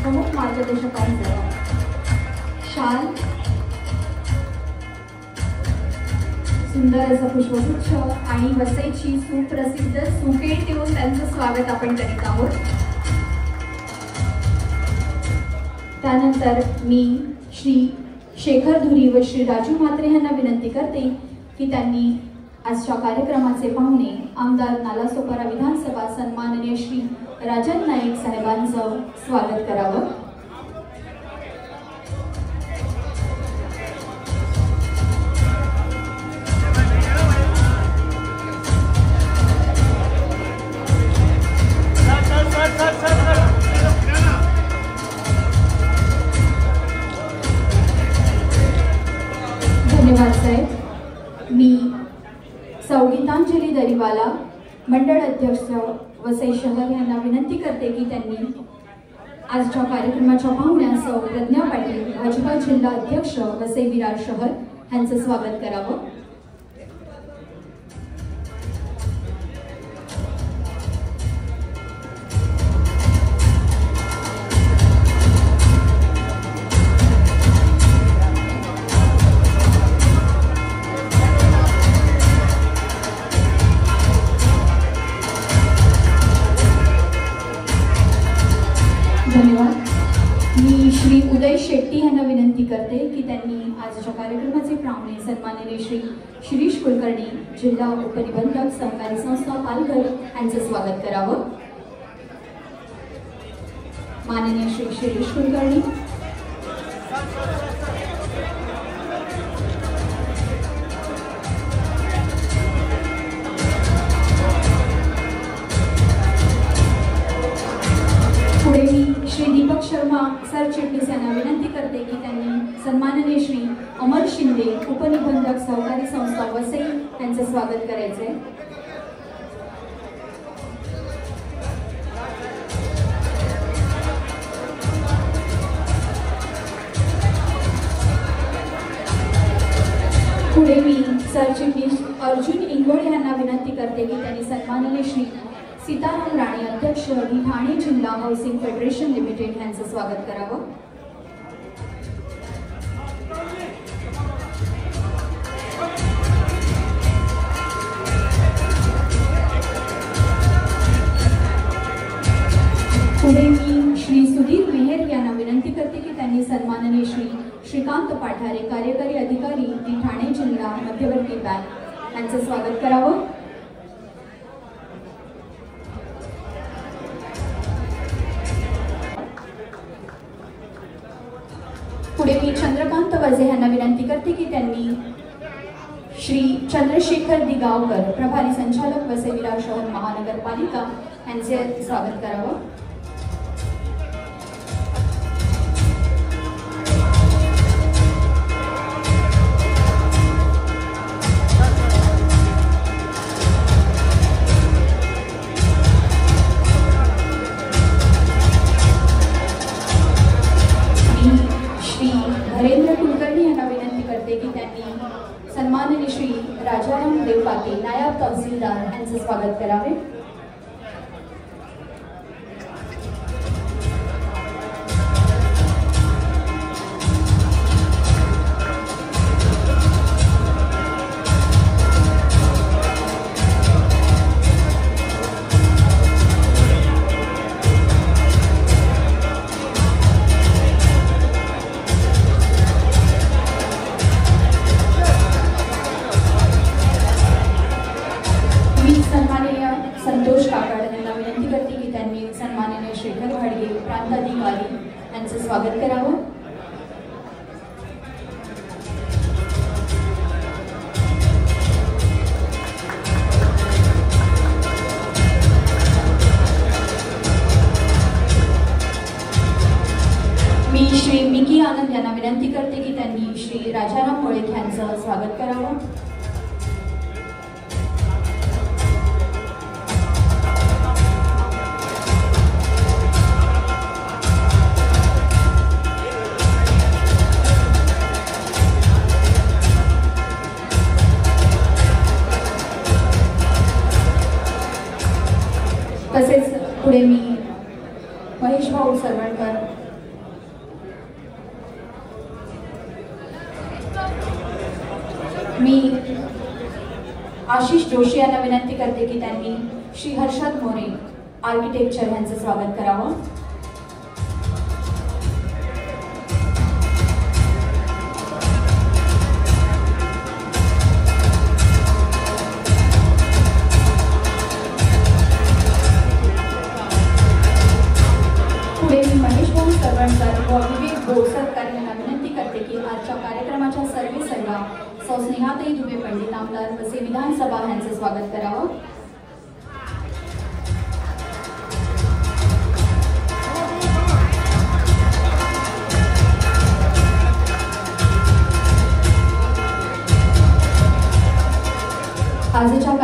प्रमुख मार्गदर्शकांसह शाल, सुंदर असं पुष्पगुच्छ आणि वसईची सुप्रसिद्ध सुकेट देऊन त्यांचं स्वागत आपण करीत आहोत। त्यानंतर मी श्री शेखर धुरी व श्री राजू म्हात्रे यांना विनंती करते की त्यांनी आजच्या कार्यक्रमाचे पाहुणे आमदार नालासोपारा विधानसभा सन्माननीय श्री राजन नाईक साहेबांचं स्वागत करावं। धन्यवाद साहेब। मी गीतांजली दरीवाला मंडळ अध्यक्ष वसई शहर यांना विनंती करते की त्यांनी आजच्या कार्यक्रमाच्या पाहुण्यांसह प्रज्ञा पाटील भाजपा जिल्हा अध्यक्ष वसई विरार शहर यांचं स्वागत करावं। धन्यवाद। मी श्री उदय शेट्टी यांना विनंती करते की त्यांनी आजच्या कार्यक्रमाचे पाहुणे सन्माननीय श्री शिरीष कुलकर्णी जिल्हा उपनिबंधक सहकारी संस्था पालघर यांचं स्वागत करावं। माननीय श्री शिरीष कुलकर्णी। पुढे मी श्री दीपक शर्मा सरचिटणीस यांना विनंती करते की त्यांनी सन्माननीय श्री अमर शिंदे उपनिबंधक सहकारी संस्था वसई यांचं स्वागत करायचे। पुढे मी सरचिटणीस अर्जुन इंगोळे यांना विनंती करते की त्यांनी सन्माननीय श्री सीताराम राणे अध्यक्ष ठाणे जिल्हा हाऊसिंग फेडरेशन लिमिटेड यांचं स्वागत करावं। पुढे मी श्री सुधीर मेहर यांना विनंती करते की त्यांनी सन्माननीय श्री श्रीकांत पाठारे कार्यकारी अधिकारी ठाणे जिल्हा मध्यवर्ती बँक यांचं स्वागत करावं। पुढे मी चंद्रकांत वजे यांना विनंती करते की त्यांनी श्री चंद्रशेखर दिगावकर प्रभारी संचालक वसई विरार शहर महानगरपालिका यांचे स्वागत करावं। नरेंद्र कुलकर्णी यांना विनंती करते की त्यांनी सन्माननीय श्री राजाराम देवपाते नायब तहसीलदार यांचे स्वागत करावे। संतोष काकाड यांना विनंती करते की त्यांनी सन्माननीय शेखर घाडगे प्रांताधिकारी यांचे स्वागत करावं। मी श्री मिकी आनंद यांना विनंती करते की त्यांनी श्री राजाराम मोळेक यांचं स्वागत करावं। तसेच पुढे मी महेश भाऊ सरवणकर मी आशिष जोशी यांना विनंती करते की त्यांनी श्री हर्षद मोरे आर्किटेक्चर यांचं स्वागत करावं। पुढे मी महेश भाऊ सरवणकर व विवेक बोरसरकर यांना विनंती करते की आजच्या कार्यक्रमाच्या सर्वेसर्वा सौ स्नेहाताई दुबे पंडित आमदार वसई विधानसभा यांचं स्वागत करावं। आजच्या